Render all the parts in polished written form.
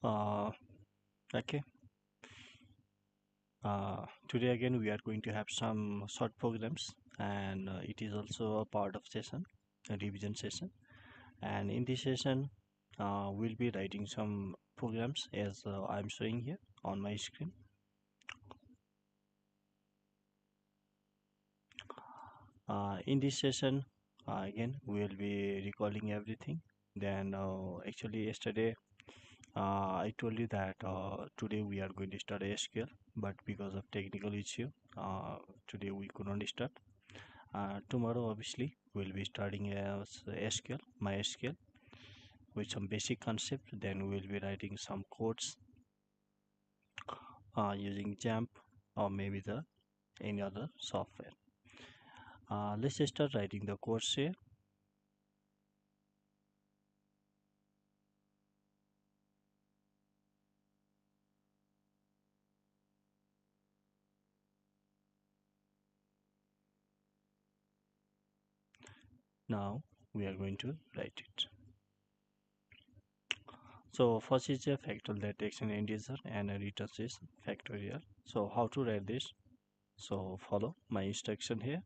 uh, okay. Today again we are going to have some short programs, and it is also a part of session, a revision session. And in this session, we'll be writing some programs as I'm showing here on my screen. In this session, again we will be recalling everything. Then actually yesterday I told you that today we are going to start SQL, but because of technical issue, today we could not start. Tomorrow, obviously, we'll be starting SQL, MySQL, with some basic concept. Then we'll be writing some codes using Jump or maybe the any other software. Let's start writing the codes here. Now we are going to write it. So first is a factorial that takes an integer and returns is factorial. So how to write this? So follow my instruction here.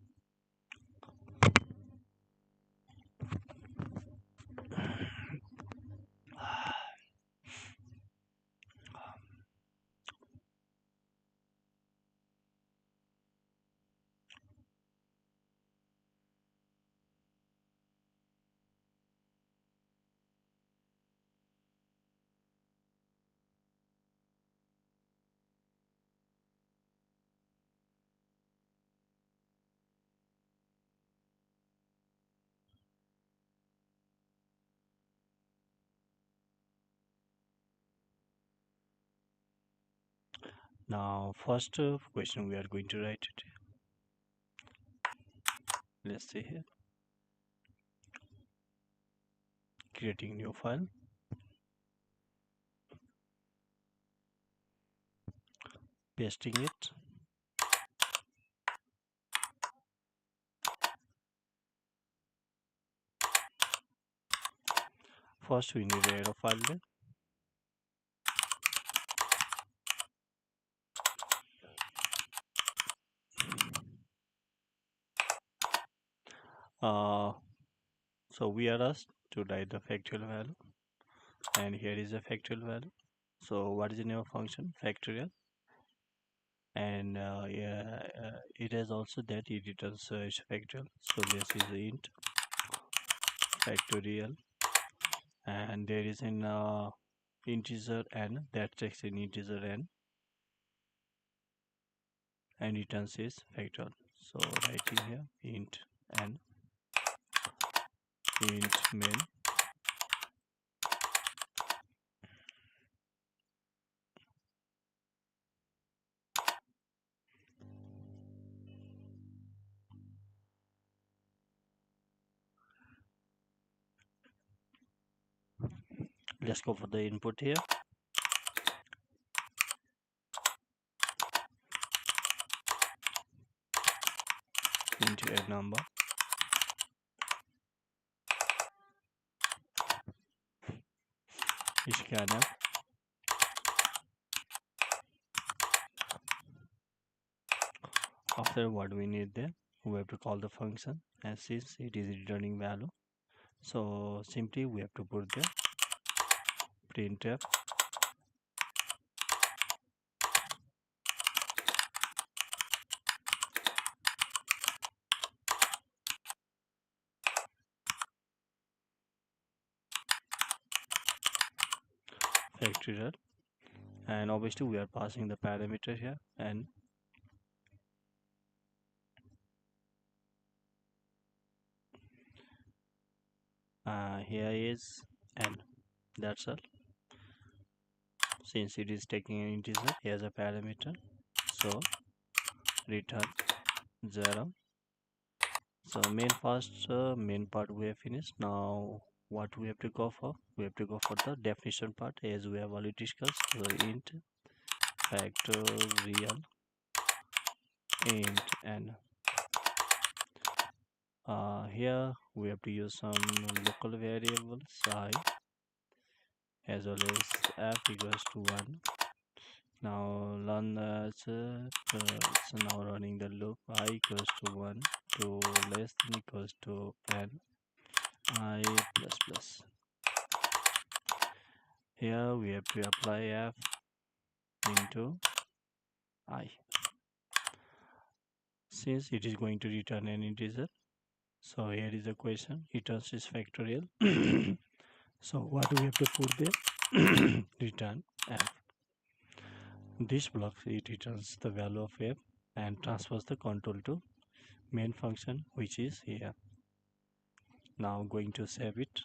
Now first question we are going to write it. Let's see here. Creating new file. Pasting it. First we need a arrow file there. So we are asked to write the factorial value, and here is a factorial value. So what is the name of function? Factorial. And it has also that it returns is factorial. So this is int factorial, and there is an integer n that takes an integer n and returns is factorial. So writing here int n, int main, let's go for the input here. Into a number, scanner, after what we need there, we have to call the function, and since it is returning value, so simply we have to put the printf factorial, and obviously we are passing the parameter here, and here is n. That's all. Since it is taking an integer, here's a parameter, so return 0. So main part we have finished. Now what we have to go for? We have to go for the definition part, as we have already discussed. So int factorial int n. Here we have to use some local variables I as well as f equals to 1. Now learn so now running the loop I equals to 1 to less than equals to n I plus plus. Here we have to apply f into I. Since it is going to return an integer, so here is the question, returns is factorial. So what do we have to put there? Return f. This block it returns the value of f and transfers the control to main function, which is here. Now going to save it.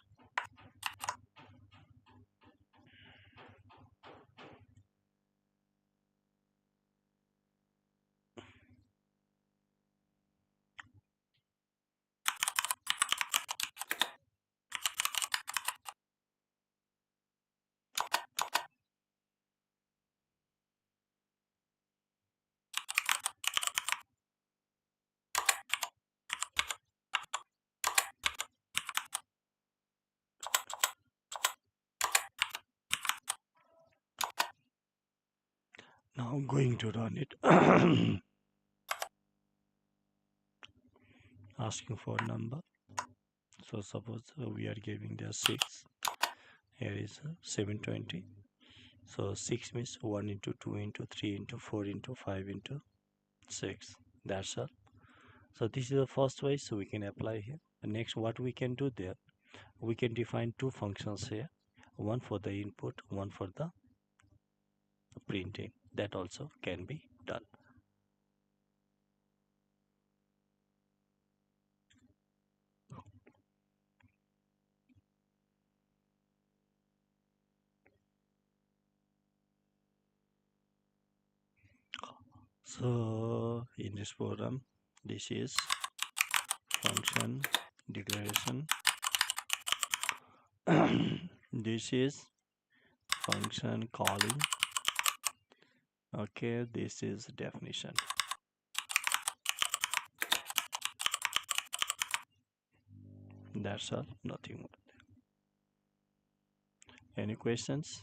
Now I'm going to run it. Asking for number. So suppose we are giving the 6. Here is 720. So 6 means 1 into 2 into 3 into 4 into 5 into 6. That's all. So this is the first way, so we can apply here. And next, what we can do there, we can define two functions here. One for the input, one for the printing. That also can be done. So in this program, this is function declaration. This is function calling. Okay, this is definition. That's all, nothing more. Any questions?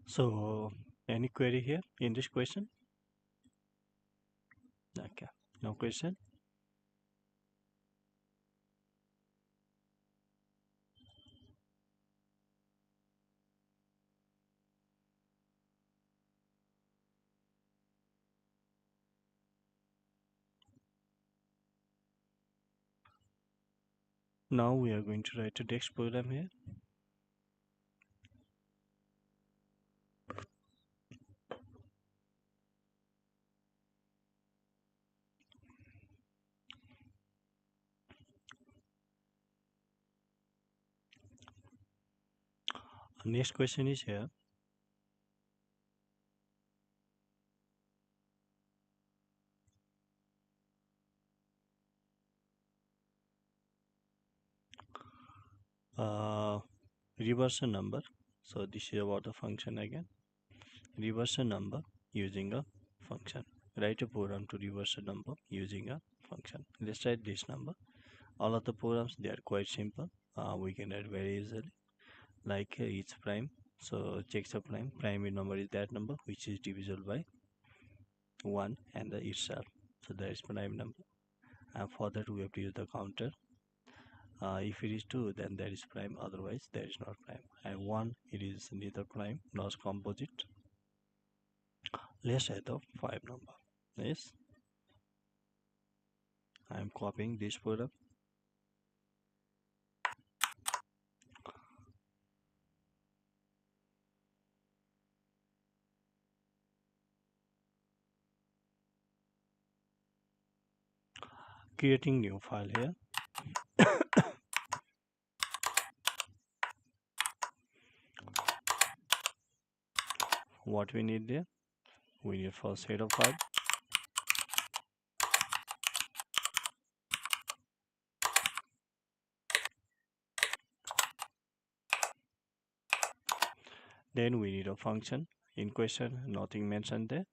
So any query here in this question? Okay, no question. Now we are going to write a text program here. Next question is here. Reverse a number. So this is about the function again. Reverse a number using a function. Write a program to reverse a number using a function. Let's write this number. All of the programs, they are quite simple. We can write very easily. Like each prime. So checks a prime. Prime number is that number which is divisible by 1 and the itself. So that is prime number. And for that we have to use the counter. If it is 2, then that is prime, otherwise that is not prime. And 1, it is neither prime nor composite. Let's add the 5 number. Yes, I am copying this program. Creating new file here. What we need there? We need first header file. Then we need a function. In question, nothing mentioned there.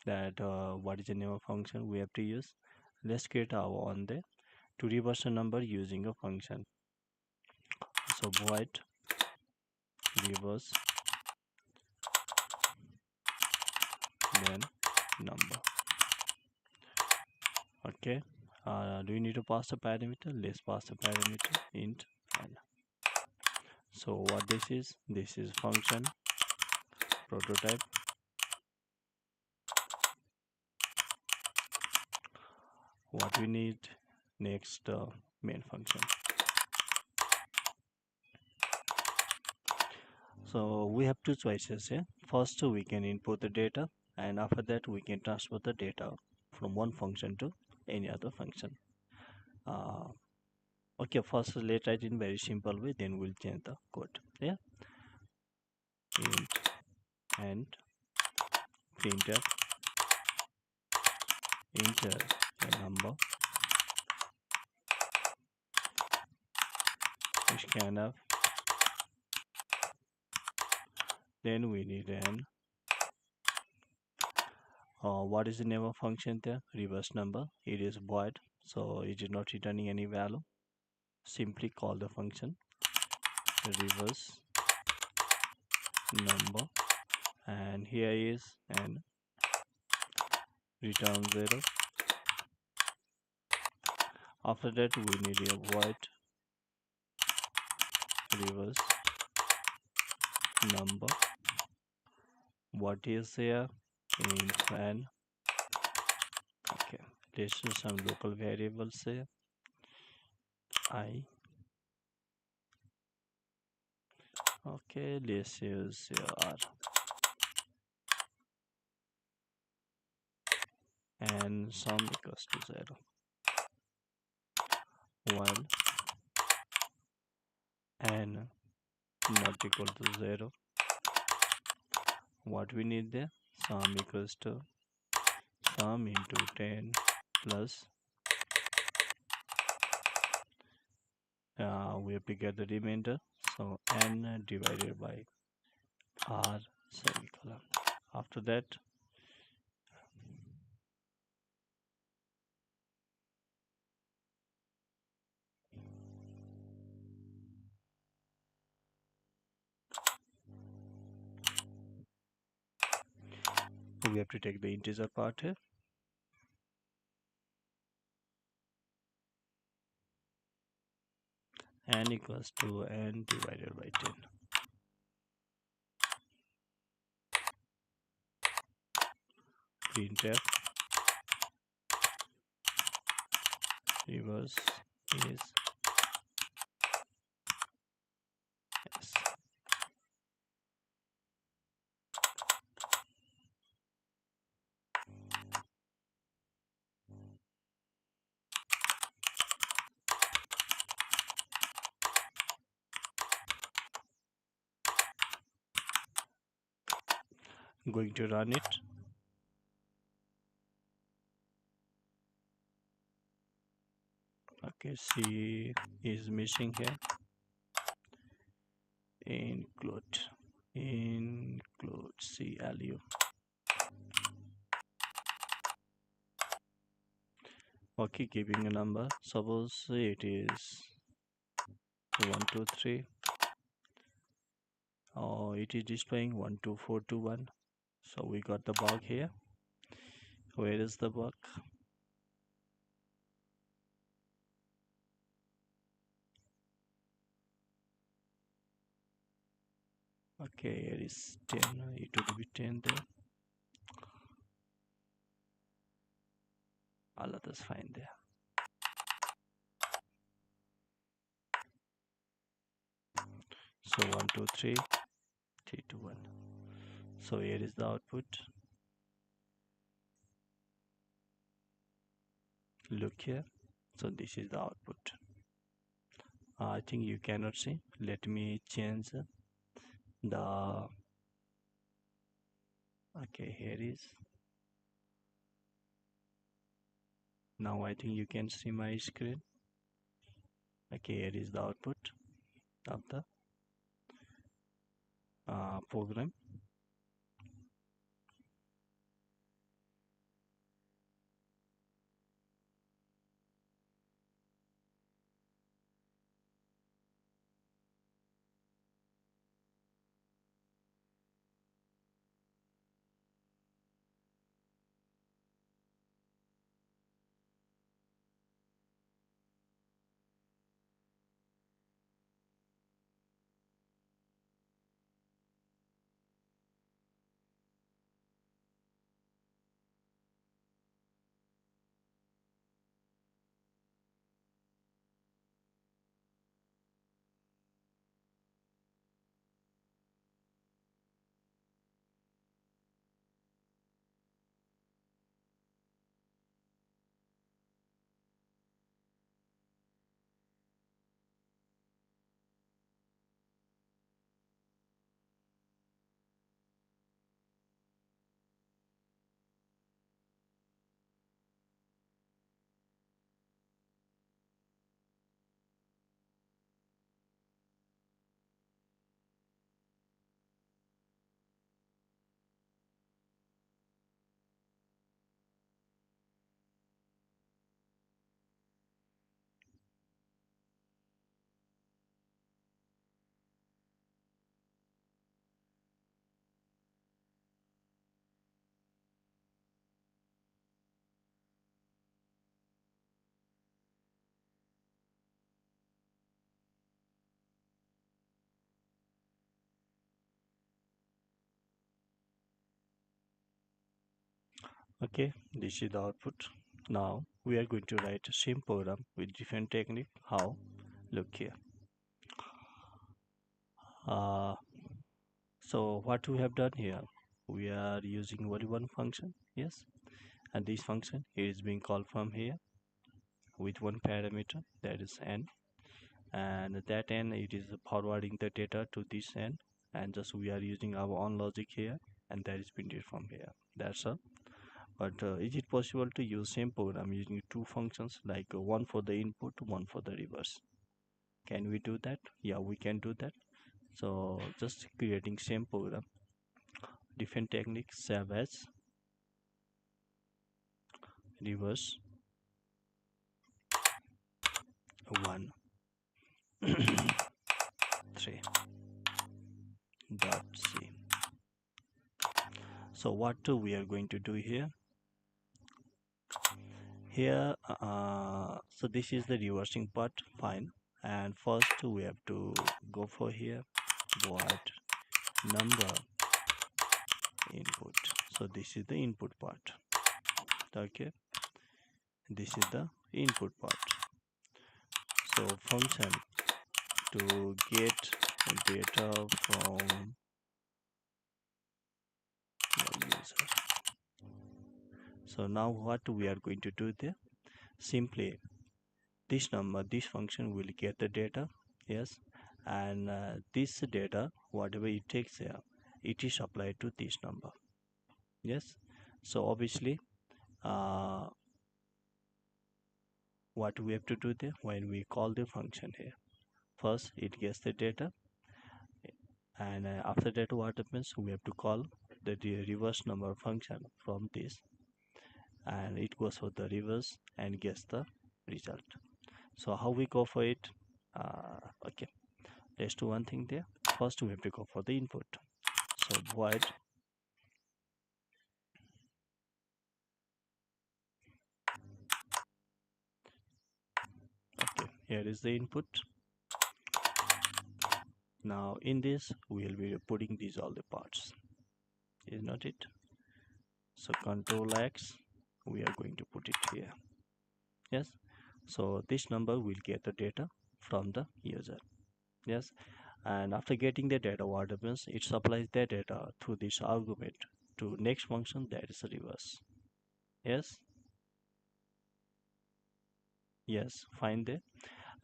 That what is the name of function we have to use. Let's create our own there. To reverse a number using a function. So void reverse then number. Okay. Do you need to pass a parameter? Let's pass a parameter int n. So what this is function prototype. What we need next, main function. So we have two choices here. First, we can input the data, and after that we can transfer the data from one function to any other function. Okay, first let's write in very simple way, then we'll change the code. Yeah, int and printf enter a number, scanf. Then we need an what is the name of function there? Reverse number. It is void, so it is not returning any value. Simply call the function reverse number, and here is an return 0. After that we need a void reverse number. What is here? Int n. Okay, let's use some local variables here. I. Okay, let's use r. And sum equals to 0. While n not equal to 0. What we need there? Sum equals to sum into 10 plus we have to get the remainder, so n divided by r semicolon. After that we have to take the integer part here. N equals to n divided by 10. Printf reverse is Going to run it. Okay, C is missing here. Include CLU. Okay, giving a number. Suppose it is 123, or it is displaying 12421. So we got the bug here. Where is the bug? Okay, here is 10. It would be 10 there. Allah, that's fine there. So 123 321. So here is the output. Look here. So this is the output. I think you cannot see. Let me change the. Okay, here is. Now I think you can see my screen. Okay, here is the output of the program. Okay, this is the output. Now we are going to write the same program with different technique. How? Look here. Uh, so what we have done here, we are using only one function, yes, and this function is being called from here with one parameter, that is n, and that n, it is forwarding the data to this n, and just we are using our own logic here, and that is printed from here. That's all. But is it possible to use same program using two functions, like one for the input, one for the reverse? Can we do that? Yeah, we can do that. So just creating same program, different techniques, save as, reverse, 1 3 dot c. So what we are going to do here, so this is the reversing part, fine. And first we have to go for here, void number input. So this is the input part. Okay, this is the input part. So function to get data from the user. So now what we are going to do there, simply this function will get the data, yes, and this data, whatever it takes here, it is applied to this number. Yes. So obviously, uh, what we have to do there when we call the function here? First, it gets the data, and after that, what happens? We have to call the reverse number function from this, and it goes for the reverse and gets the result. So how we go for it? Okay, let's do one thing there. First, we have to go for the input. So void. Okay, here is the input. Now in this, we will be putting these all the parts. Is not it? So Control X, we are going to put it here. Yes. So this number will get the data from the user. Yes. And after getting the data, what happens? It supplies the data through this argument to next function, that is reverse. Yes. Yes. Fine there.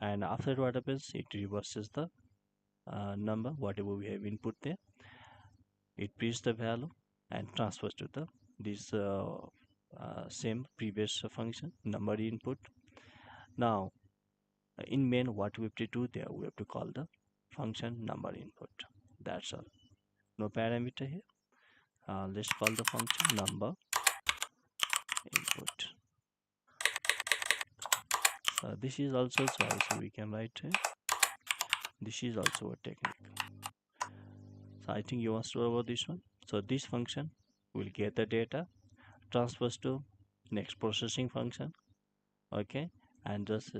And after what happens? It reverses the number whatever we have input there. It prints the value and transfers to the this same previous function number input. Now in main, what we have to do there, we have to call the function number input. That's all. No parameter here. Let's call the function number input. So this is also, so we can write here. This is also a technique. So I think you must know about this one. So this function will get the data, transfers to next processing function. Okay, and just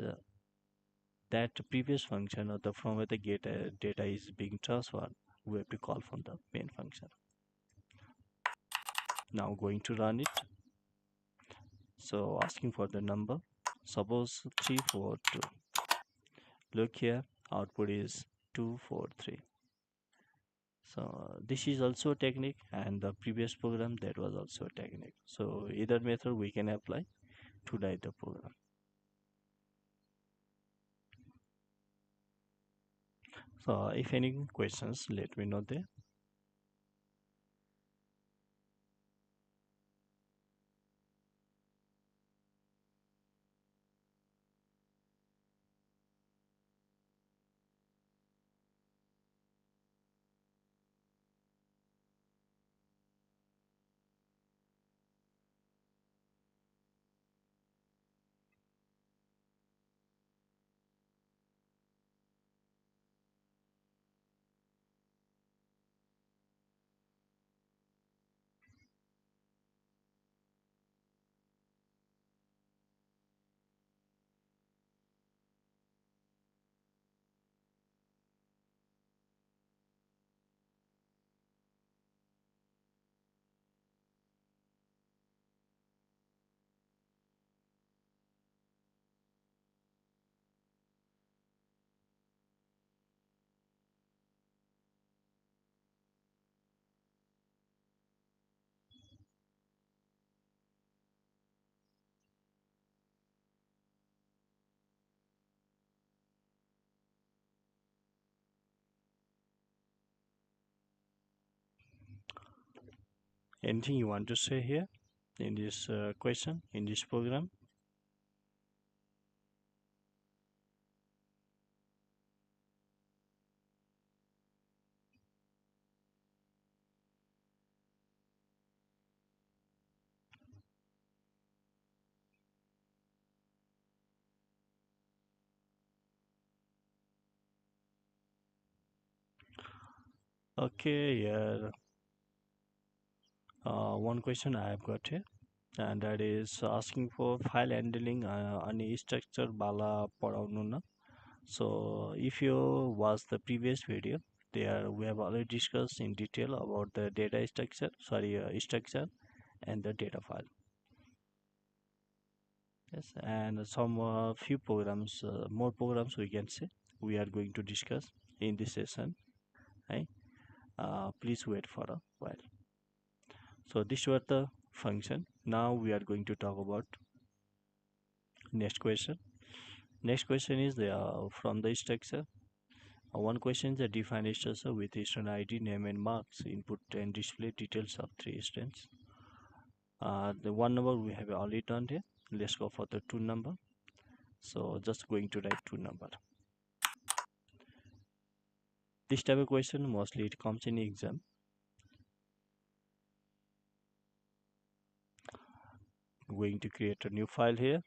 that previous function or the from where the data is being transferred, we have to call from the main function. Now going to run it. So asking for the number, suppose 342. Look here, output is 243. So this is also a technique, and the previous program, that was also a technique. So either method we can apply to write the program. So if any questions, let me know there. Anything you want to say here in this question, in this program? Okay, yeah. One question I have got here, and that is asking for file handling अनि structure bala पढाउनु न. So if you watch the previous video, there we have already discussed in detail about the data structure, structure and the data file. Yes, and some few programs, more programs we can say we are going to discuss in this session. Right? Please wait for a while. So this was the function. Now we are going to talk about next question. Next question is from the structure. One question is a defined structure with student ID, name and marks, input and display details of three students. The one number we have already done here. Let's go for the two number. So just going to write two number. This type of question mostly it comes in exam. Going to create a new file here.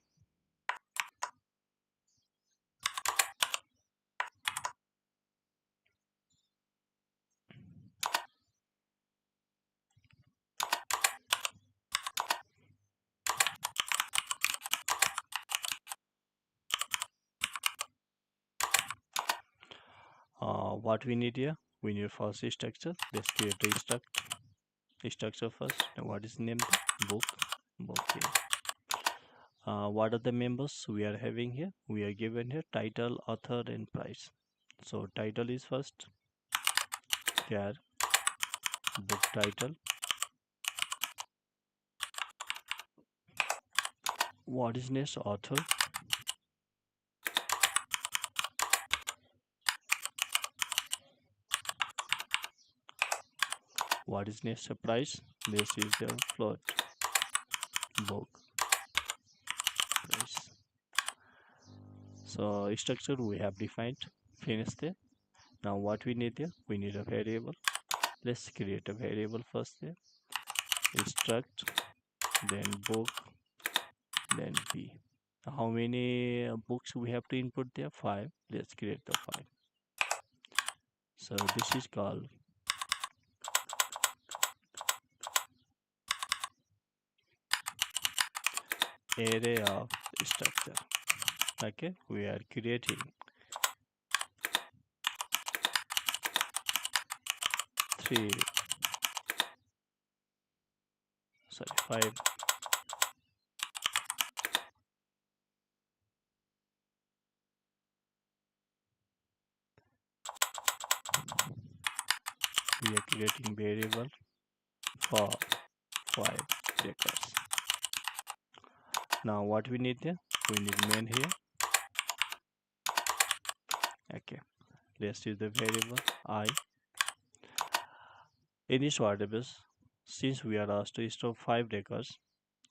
What we need here? We need first structure. Let's create a structure first. Now what is named? Book. Book here. What are the members we are having here? We are given here title, author, and price. So title is first. Here, book title. What is next? Author. What is next? Price. This is the float. Book price. So structure we have defined. Finished there. Now what we need here? We need a variable. Let's create a variable first there. Struct, then book, then b. How many books we have to input there? 5. Let's create the 5. So this is called array of structure. Okay, we are creating 5. We are creating variable for 5 records. Now what we need there? We need main here. Okay, let's use the variable I. In this database, since we are asked to store 5 records,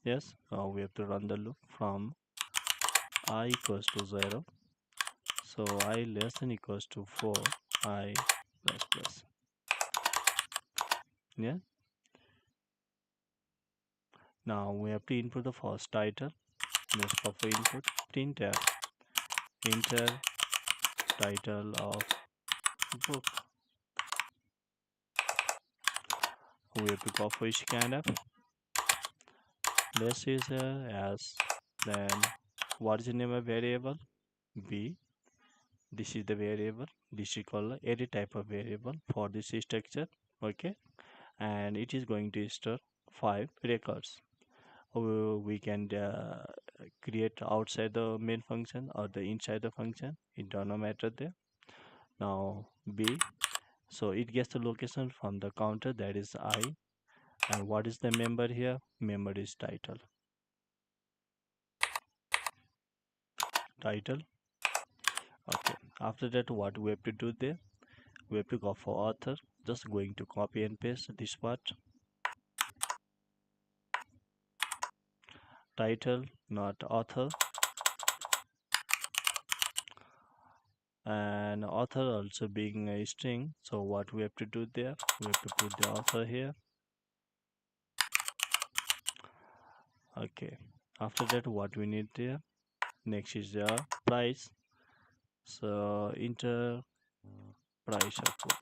yes, we have to run the loop from I equals to 0. So I less than equals to 4, I plus plus. Yeah. Now we have to input the first title. Let's go for input. Printf enter title of book. We have to go for scanf. Let's use as then what is the name of variable? B. This is the variable. This is called any type of variable for this structure. Okay, and it is going to store 5 records. We can create outside the main function or the inside the function. It does not matter there. Now B. So it gets the location from the counter, that is I. And what is the member here? Member is title. Okay, after that what we have to do there? We have to go for author. Just going to copy and paste this part. Title, not author. And author also being a string, so what we have to do there? We have to put the author here. Okay, after that what we need there? Next is the price. So enter price of book,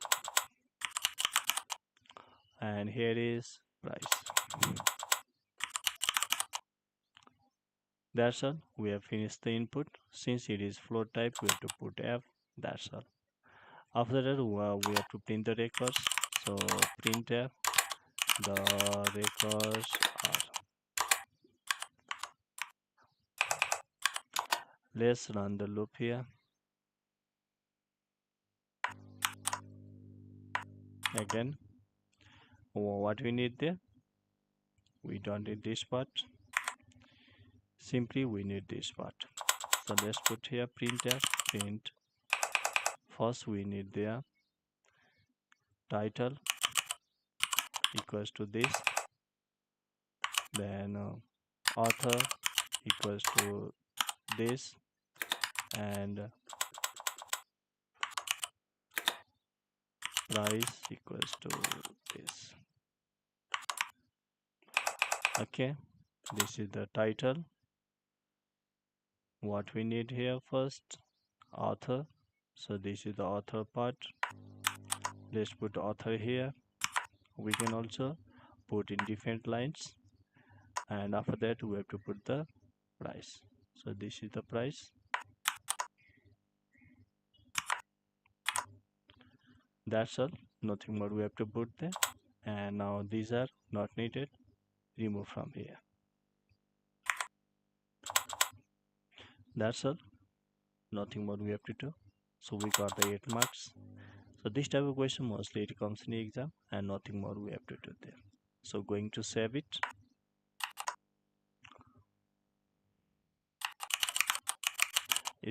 and here is price. That's all. We have finished the input. Since it is float type, we have to put F. That's all. After that we have to print the records. So printf the records are. Let's run the loop here. Again, what we need there? We don't need this part. Simply we need this part. So let's put here printf print. First we need there title equals to this, then author equals to this, and price equals to this. Okay, this is the title. What we need here first, author. So this is the author part. Let's put author here. We can also put in different lines, and after that we have to put the price. So this is the price. That's all, nothing more we have to put there. And now these are not needed, remove from here. That's all, nothing more we have to do. So we got the 8 marks. So this type of question mostly it comes in the exam, and nothing more we have to do there. So going to save it.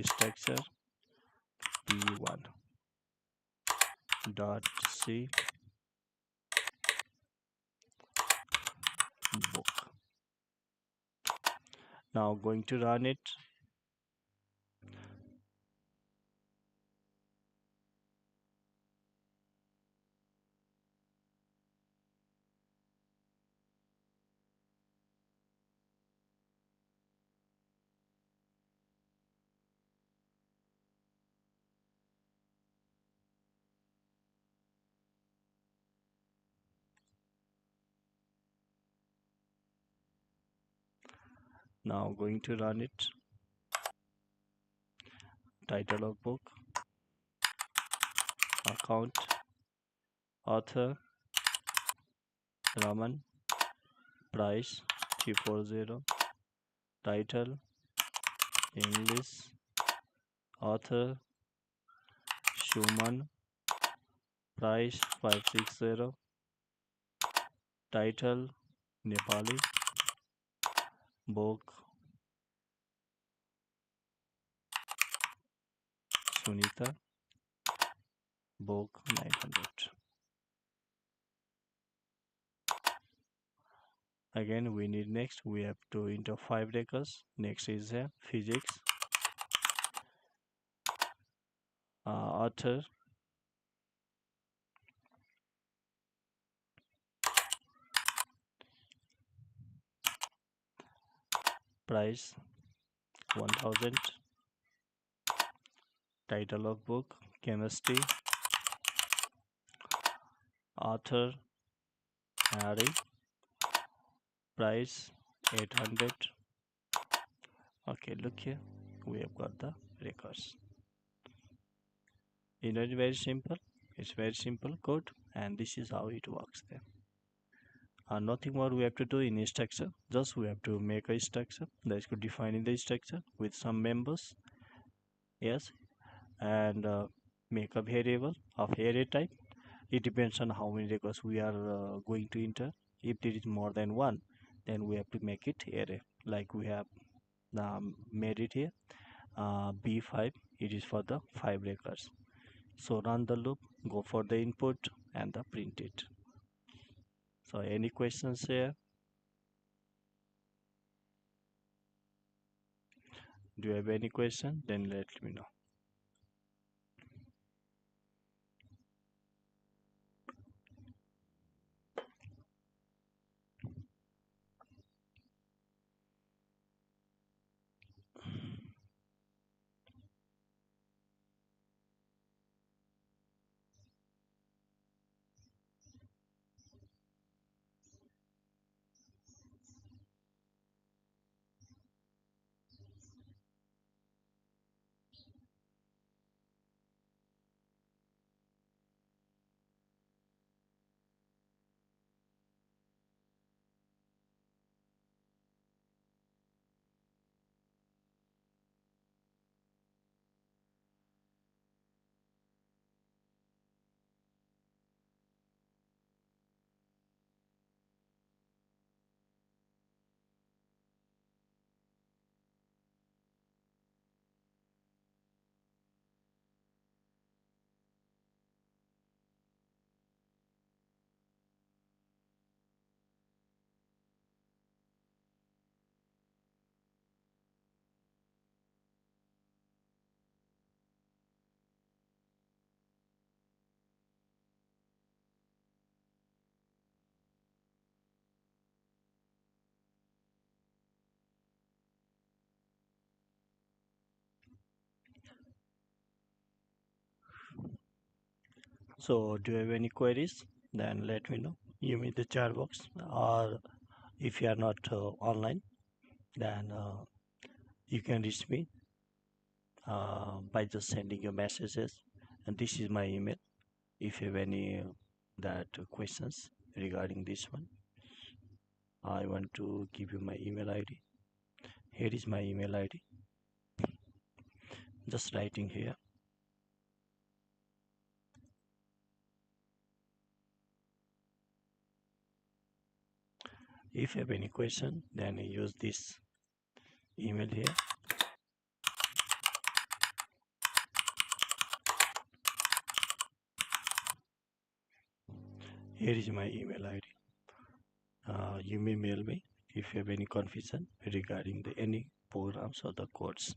Structure p-1 dot c book. Now going to run it. Now going to run it. Title of book, account, author Raman, price 340, title English, author Shuman, price 560, title Nepali, book Sunita, book 900. Again we need next, we have to enter 5 records. Next is physics, author price 1000, title of book chemistry, author Harry, price 800. Okay, look here, we have got the records. You know, it's very simple. It's very simple code, and this is how it works there. Nothing more we have to do in a structure. Just we have to make a structure that could define in the structure with some members. Yes, and make a variable of array type. It depends on how many records we are going to enter. If there is more than one, then we have to make it array, like we have made it here. B5, it is for the 5 records. So run the loop, go for the input and the print it. So any questions here? Do you have any question? Then let me know. So do you have any queries? Then let me know. You mean the chat box, or if you are not online, then you can reach me by just sending your messages. And this is my email. If you have any that questions regarding this one, I want to give you my email ID. Here is my email ID. Just writing here. If you have any question, then use this email here. Here is my email ID. You may mail me if you have any confusion regarding any programs or the codes.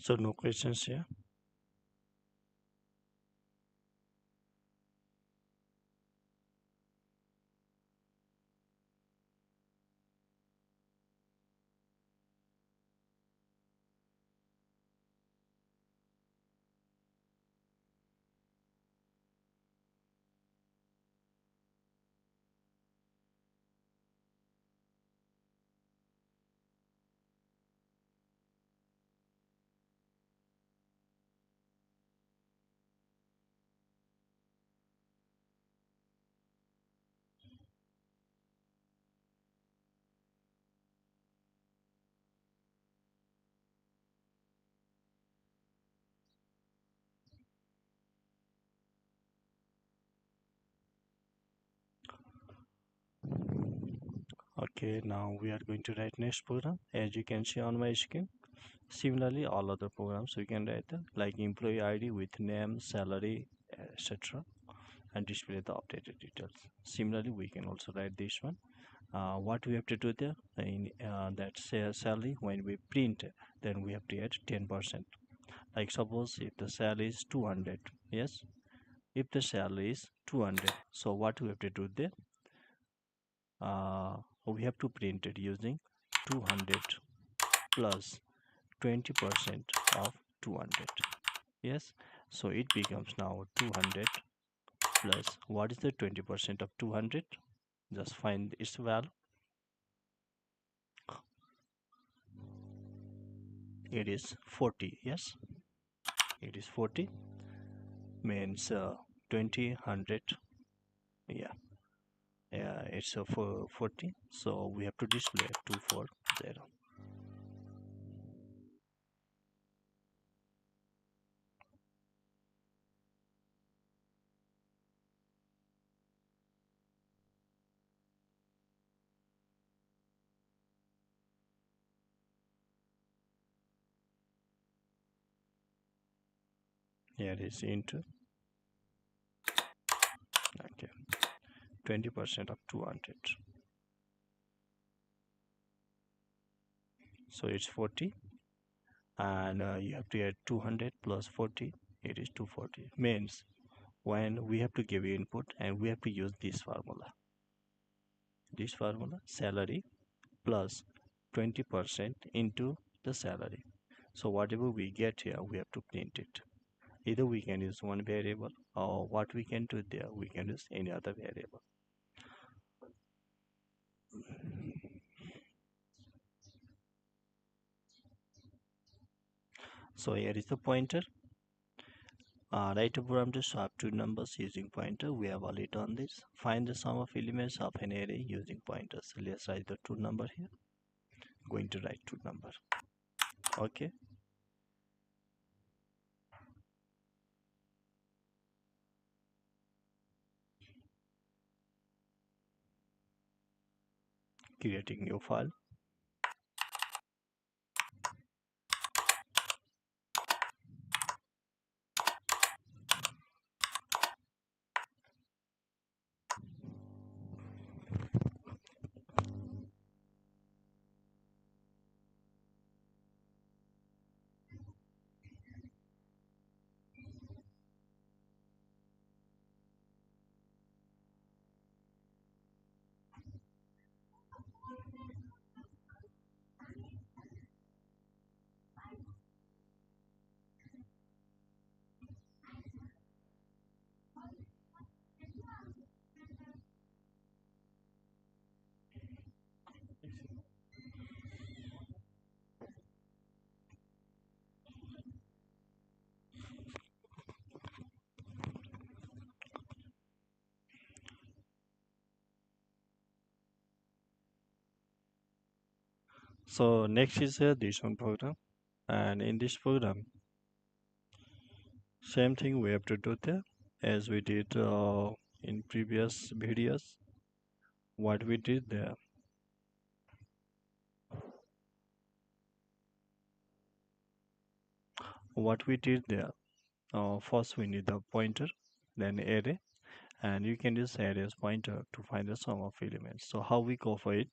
So no questions here. Okay, now we are going to write next program. As you can see on my screen, similarly all other programs we can write them, like employee ID with name, salary, etc., and display the updated details. Similarly, we can also write this one. What we have to do there in that salary, when we print, then we have to add 10%. Like suppose if the salary is 200, yes, if the salary is 200, so what we have to do there, we have to print it using 200 plus 20% of 200. Yes, so it becomes now 200 plus what is the 20% of 200? Just find its value. It is 40. Yes, it is 40, means 20, 100. Yeah, yeah, it's for 40, so we have to display 240. Here is into, okay, 20% of 200, so it's 40, and you have to add 200 plus 40, it is 240. Means when we have to give input and we have to use this formula, salary plus 20% into the salary. So whatever we get here, we have to print it. Either we can use one variable, or what we can do there, we can use any other variable. So here is the pointer. Write a program to swap two numbers using pointer. We have already done this. Find the sum of elements of an array using pointers. So let's write the two number here. Going to write two number. Okay. creating new file. So next is this one program, and in this program, same thing we have to do there as we did in previous videos. What we did there, what we did there. First we need the pointer, then array, and you can use array as pointer to find the sum of elements. So how we go for it?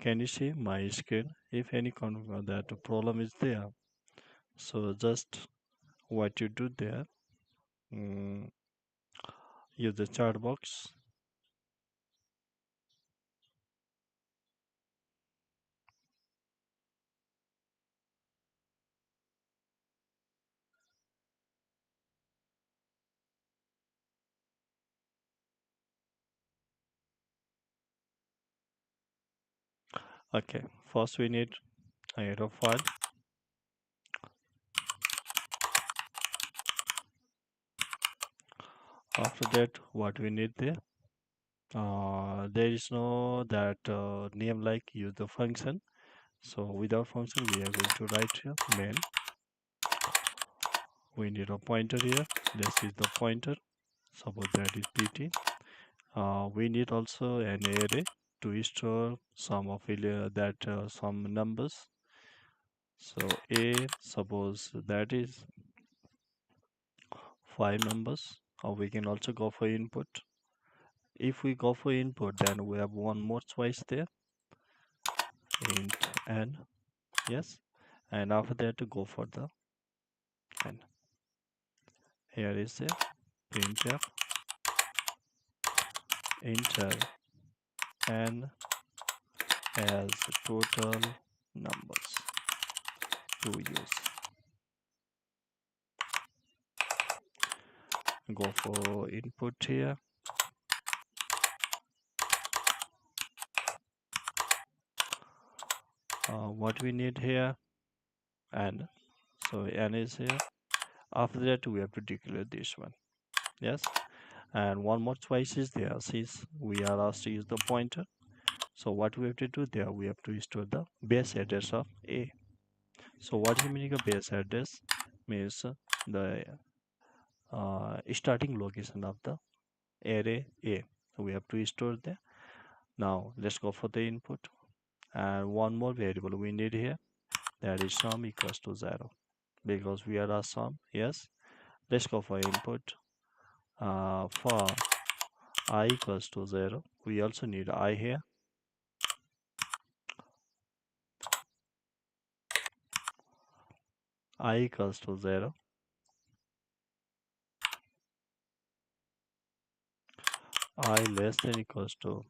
Can you see my screen? If any kind of that problem is there, so just what you do there, mm, use the chat box. Okay, first we need a arrow file. After that, what we need there? There is no that name like use the function. So without function, we are going to write here main. We need a pointer here. This is the pointer. Suppose that is pt. We need also an array to store some of some numbers. So a, suppose that is 5 numbers, or we can also go for input. If we go for input, then we have one more choice there, int n, yes, and after that to go for the n. Here is a printf enter n as total numbers to use. Go for input here. What we need here, and so n is here. After that we have to declare this one, yes, and one more choice is there since we are asked to use the pointer. So what we have to do there, we have to store the base address of a. So what is the meaning of base address? Means the starting location of the array a. We have to store there. Now let's go for the input, and one more variable we need here, that is sum equals to 0 because we are a sum. Yes, let's go for input. For I equals to 0, we also need I here. I equals to 0. I less than equals to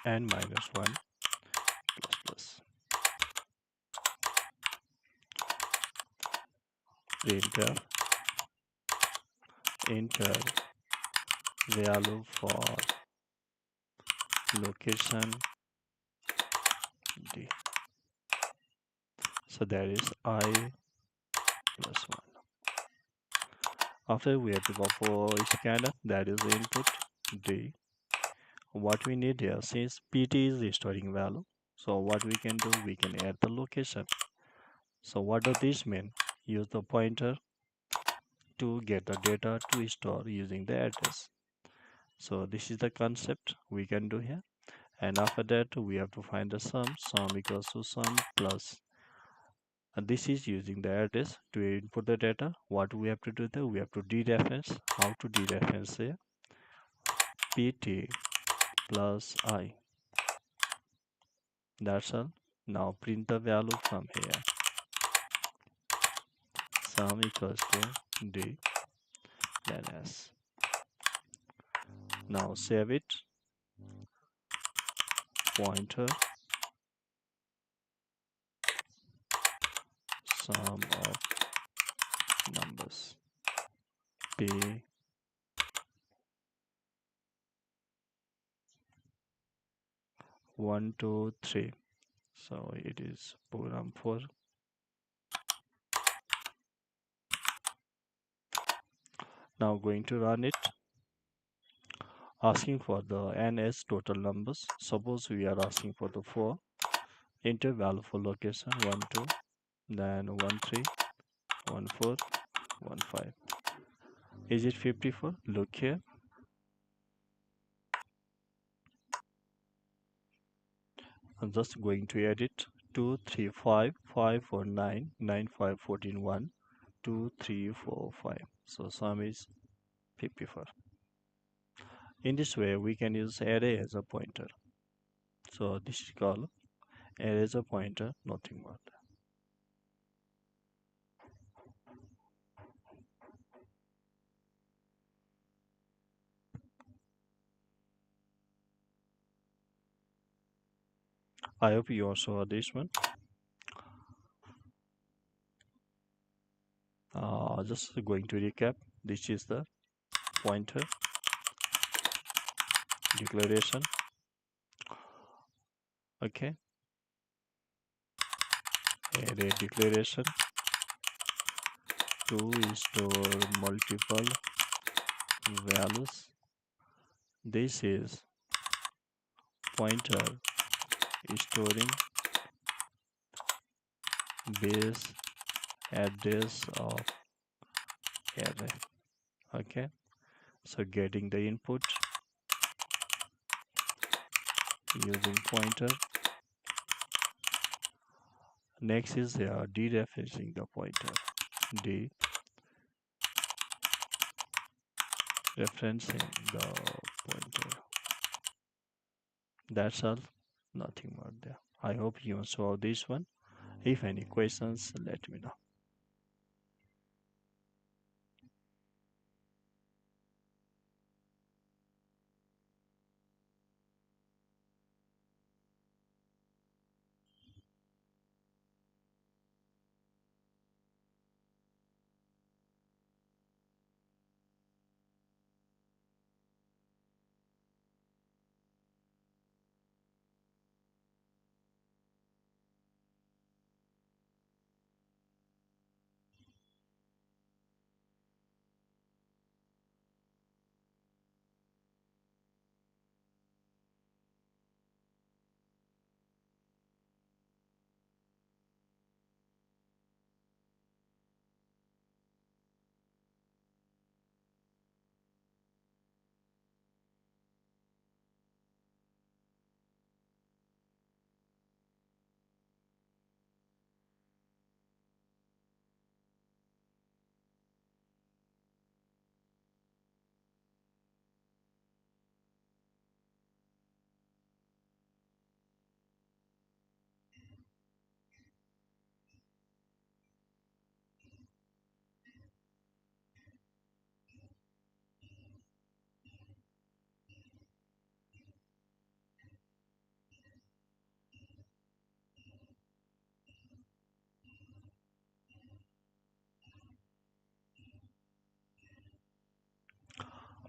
n minus 1 plus plus. Printf enter value for location d. So that is I plus 1. After we have to go for scanner, that is input d. What we need here, since pt is storing value, so what we can do, we can add the location. So what does this mean? Use the pointer to get the data to store using the address. So this is the concept we can do here. And after that, we have to find the sum. Sum equals to sum plus. And this is using the address to input the data. What we have to do there? We have to dereference. How to dereference here? pt plus I. That's all. Now print the value from here. Sum equals to d, then s. Now save it. Pointer sum of numbers p 1 2 3. So it is program 4. Now going to run it, asking for the ns total numbers. Suppose we are asking for the 4. Enter value for location 1 2, then 1 3, 1 4, 1 5. Is it 54? Look here. I'm just going to edit 2 3 5 5 4 9 9 5 14 1 2 3 4 5. So sum is 54. In this way we can use array as a pointer. So this is called array as a pointer, nothing more. I hope you also saw this one. Just going to recap. This is the pointer declaration. Okay. Array declaration to store multiple values. This is pointer storing base address of array. Okay, so getting the input using pointer. Next is dereferencing the pointer. Dereferencing the pointer. That's all, nothing more there. I hope you saw this one. If any questions, let me know.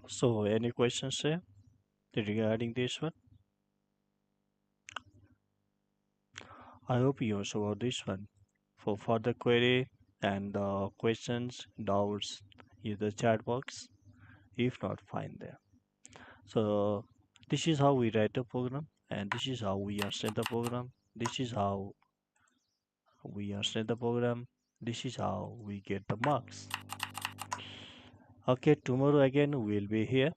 So any questions here regarding this one? I hope you saw this one. For further query and questions, doubts, use the chat box. If not, find there. So this is how we write the program, and this is how we understand the program. This is how we understand the program. This is how we get the marks. Okay, tomorrow again we'll be here.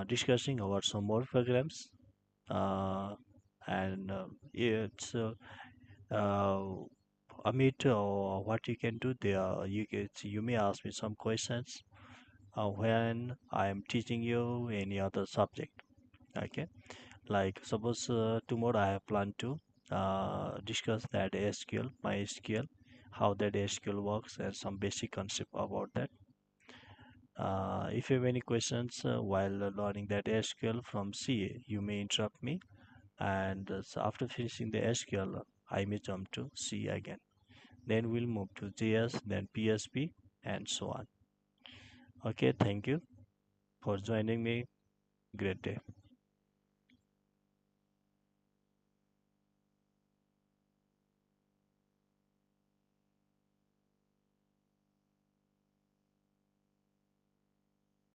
discussing about some more programs. Uh, and it's uh, Amit, what you can do there, you may ask me some questions when I am teaching you any other subject. Okay, like suppose tomorrow I have planned to discuss that SQL, MySQL, how that SQL works, and some basic concept about that. If you have any questions while learning that SQL from C, you may interrupt me, and so after finishing the SQL, I may jump to C again. Then we'll move to JS, then PSP, and so on. Okay, thank you for joining me. Great day.